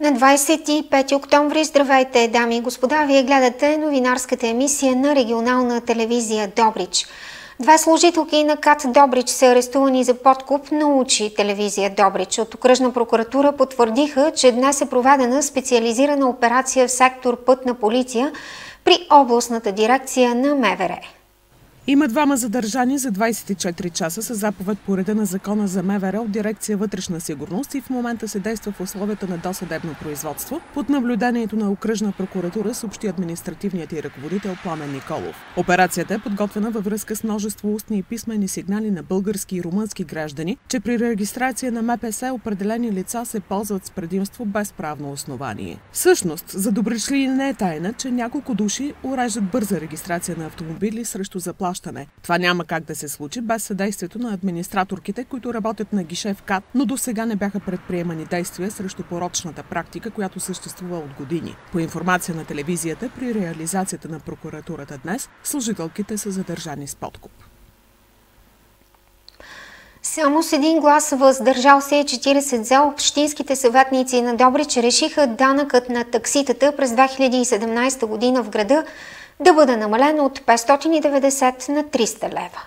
На 25 октомври, здравейте, дами и господа! Вие гледате новинарската емисия на регионална телевизия Добрич. Две служителки на КАТ Добрич са арестувани за подкуп, научи телевизия Добрич. От окръжна прокуратура потвърдиха, че днес е проведена специализирана операция в сектор Пътна полиция при областната дирекция на МВР. Има двама задържани за 24 часа с заповед по реда на Закона за МВР от дирекция Вътрешна сигурност и в момента се действа в условията на досъдебно производство. Под наблюдението на окръжна прокуратура съобщи административният и ръководител Пламен Николов. Операцията е подготвена във връзка с множество устни и писмени сигнали на български и румънски граждани, че при регистрация на МПС определени лица се ползват с предимство без правно основание. Всъщност, за добричли не е тайна, че няколко души уреждат бърза регистрация на автомобили срещу заплащане. Това няма как да се случи без съдействието на администраторките, които работят на гише в КАТ, но до сега не бяха предприемани действия срещу порочната практика, която съществува от години. По информация на телевизията, при реализацията на прокуратурата днес, служителките са задържани с подкуп. Само с един глас въздържал се 40 за, общинските съветници на Добрич решиха данъкът на такситата през 2017 година в града да бъде намален от 590 на 300 лева.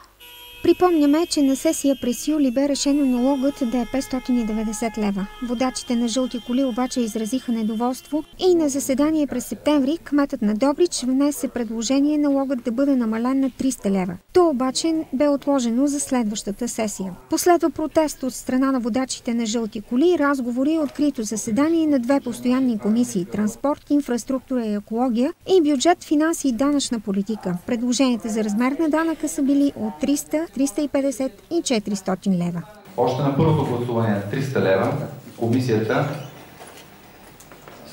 Припомняме, че на сесия през юли бе решено налогът да е 590 лева. Водачите на жълти коли обаче изразиха недоволство и на заседание през септември кметът на Добрич внесе предложение налогът да бъде намален на 300 лева. То обаче бе отложено за следващата сесия. Последва протест от страна на водачите на жълти коли, разговори и открито заседание на две постоянни комисии – транспорт, инфраструктура и екология и бюджет, финанси и данъчна политика. Предложенията за размер на данъка са били от 300, 350 и 400 лева. Още на първото гласуване на 300 лева комисията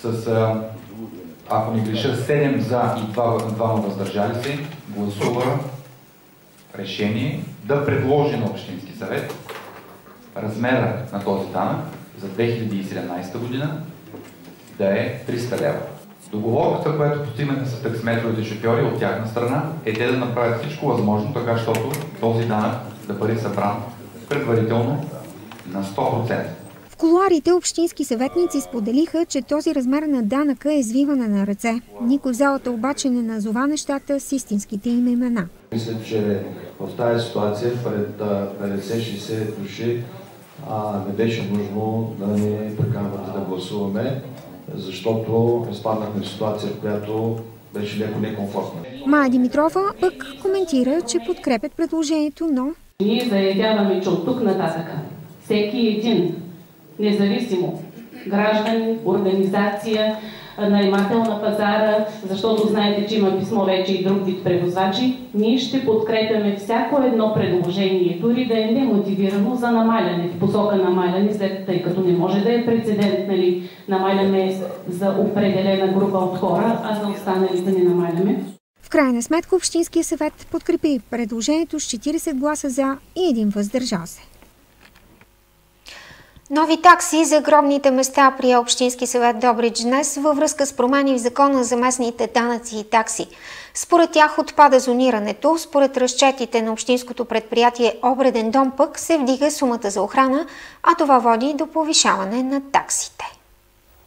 с, ако не греша, 7 за и 2 въздържали се, гласува решение да предложи на Общински съвет размера на този данък за 2017 година да е 300 лева. Договорката, която постигнаха с таксиметровите шофьори от тяхна страна, е те да направят всичко възможно, така защото този данък да бъде събран предварително на 100%. В кулоарите общински съветници споделиха, че този размер на данъка е извиване на ръце. Никой в залата обаче не назова нещата с истинските им имена. Мисля, че в тази ситуация пред 50-60 души не беше нужно да ни приканвате да гласуваме, защото изпаднахме в ситуация, в която беше леко некомфортна. Мая Димитрова пък коментира, че подкрепят предложението, но ние заявяваме, че от тук нататък всеки един, независимо гражданин, организация, наемател на пазара, защото знаете, че има писмо вече и друг вид превозвачи, ние ще подкрепяме всяко едно предложение, дори да е немотивирано за намаляне, в посока намаляне, след тъй като не може да е прецедент, нали, намаляме за определена група от хора, а за останалите не намаляме. В крайна сметка Общинския съвет подкрепи предложението с 40 гласа за и един въздържал се. Нови такси за гробните места при Общински съвет Добрич днес във връзка с промени в закона за местните данъци и такси. Според тях отпада зонирането, според разчетите на общинското предприятие Обреден дом пък се вдига сумата за охрана, а това води до повишаване на таксите.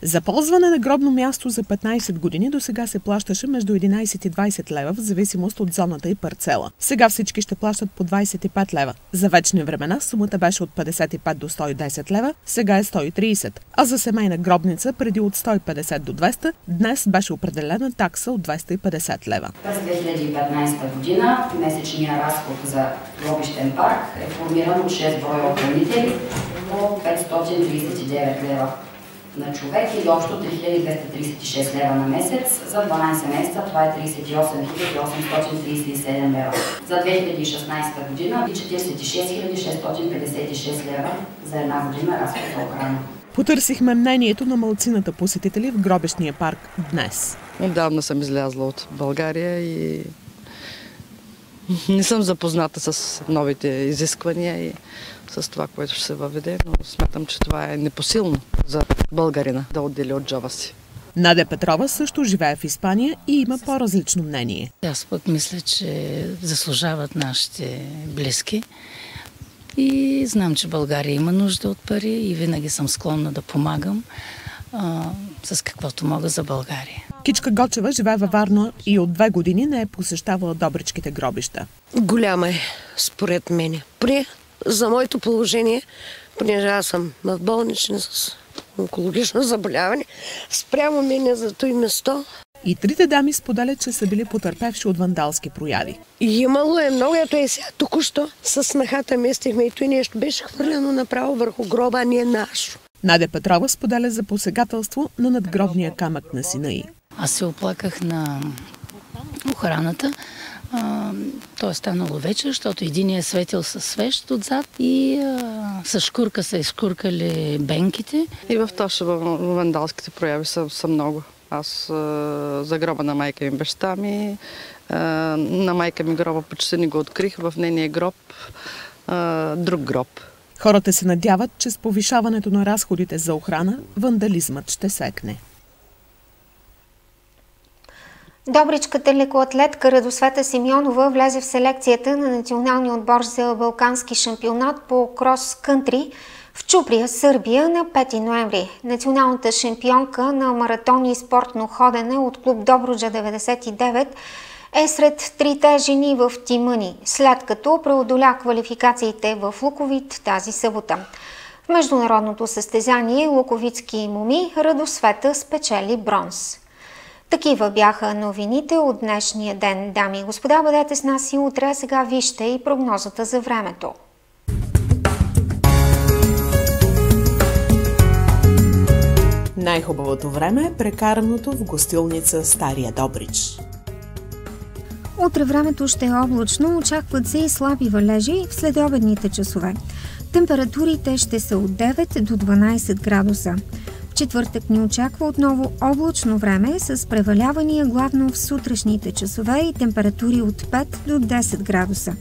За ползване на гробно място за 15 години до сега се плащаше между 11 и 20 лева в зависимост от зоната и парцела. Сега всички ще плащат по 25 лева. За вечни времена сумата беше от 55 до 110 лева, сега е 130. А за семейна гробница преди от 150 до 200, днес беше определена такса от 250 лева. През 2015 година месечният разход за гробищен парк е формиран от 6 броя охранители по 539 лева на човек или общо 3236 лева на месец. За 12 месеца това е 38 837 лева. За 2016 година и 46 656 лева за една година разход за охрана. Потърсихме мнението на малцината посетители в гробищния парк днес. Отдавна съм излязла от България и не съм запозната с новите изисквания и с това, което ще се въведе, но смятам, че това е непосилно за българина да отдели от джоба си. Надя Петрова също живее в Испания и има по-различно мнение. Аз пък мисля, че заслужават нашите близки и знам, че България има нужда от пари и винаги съм склонна да помагам. с каквото мога за България. Кичка Гочева живее във Варна и от 2 години не е посещавала Добричките гробища. Голяма е, според мен. За моето положение, понеже аз съм в болнична с онкологично заболяване, спрямо мене за този место. И трите дами споделят, че са били потърпевши от вандалски прояви. И имало е много, ето е сега току-що с снахата местихме и той нещо беше хвърлено направо върху гроба, а не е нашо. Надя Петрова споделя за посегателство на надгробния камък на сина й. Аз се оплаках на охраната. То е станало вечер, защото един е светил със свещ отзад и с шкурка са изкуркали бенките. И в Тошево вандалските прояви са много. Аз за гроба на майка ми, баща ми, на майка ми гроба почти не го открих, в нейния гроб друг гроб. Хората се надяват, че с повишаването на разходите за охрана, вандализмът ще секне. Добричката лекоатлетка Радосвета Симеонова влезе в селекцията на националния отбор за балкански шампионат по крос-кънтри в Чуприя, Сърбия на 5 ноември. Националната шампионка на маратон и спортно ходене от клуб Добруджа 99 е сред трите жени в Тимъни, след като преодоля квалификациите в Луковит тази събота. В международното състезание луковитски моми Радосвета спечели бронз. Такива бяха новините от днешния ден. Дами и господа, бъдете с нас и утре. Сега вижте и прогнозата за времето. Най-хубавото време е прекараното в гостилница Стария Добрич. Утре времето ще е облачно, очакват се и слаби валежи в следобедните часове. Температурите ще са от 9 до 12 градуса. В четвъртък ни очаква отново облачно време с превалявания главно в сутрешните часове и температури от 5 до 10 градуса.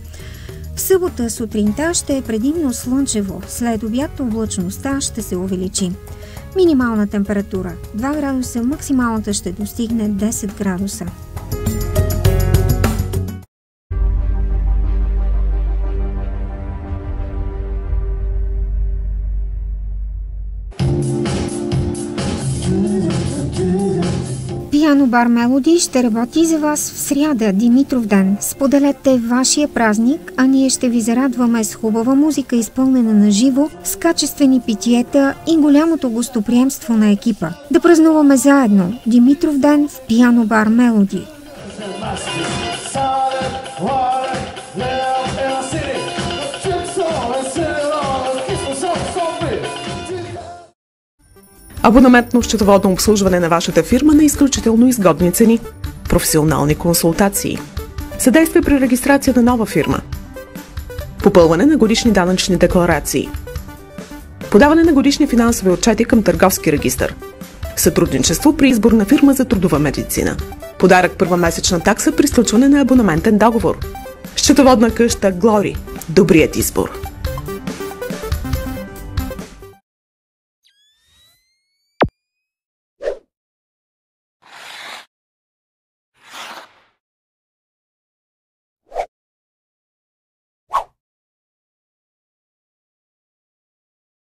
В събота сутринта ще е предимно слънчево, след обяд облачността ще се увеличи. Минимална температура 2 градуса, максималната ще достигне 10 градуса. Пиано бар Мелоди ще работи за вас в сряда, Димитровден. Споделете вашия празник, а ние ще ви зарадваме с хубава музика, изпълнена на живо, с качествени питиета и голямото гостоприемство на екипа. Да празнуваме заедно Димитровден в Пиано бар Мелоди. Абонаментно счетоводно обслужване на вашата фирма на изключително изгодни цени. Професионални консултации. Съдействие при регистрация на нова фирма. Попълване на годишни данъчни декларации. Подаване на годишни финансови отчети към търговски регистър. Сътрудничество при избор на фирма за трудова медицина. Подарък първа месечна такса при сключване на абонаментен договор. Счетоводна къща Глори. Добрият избор.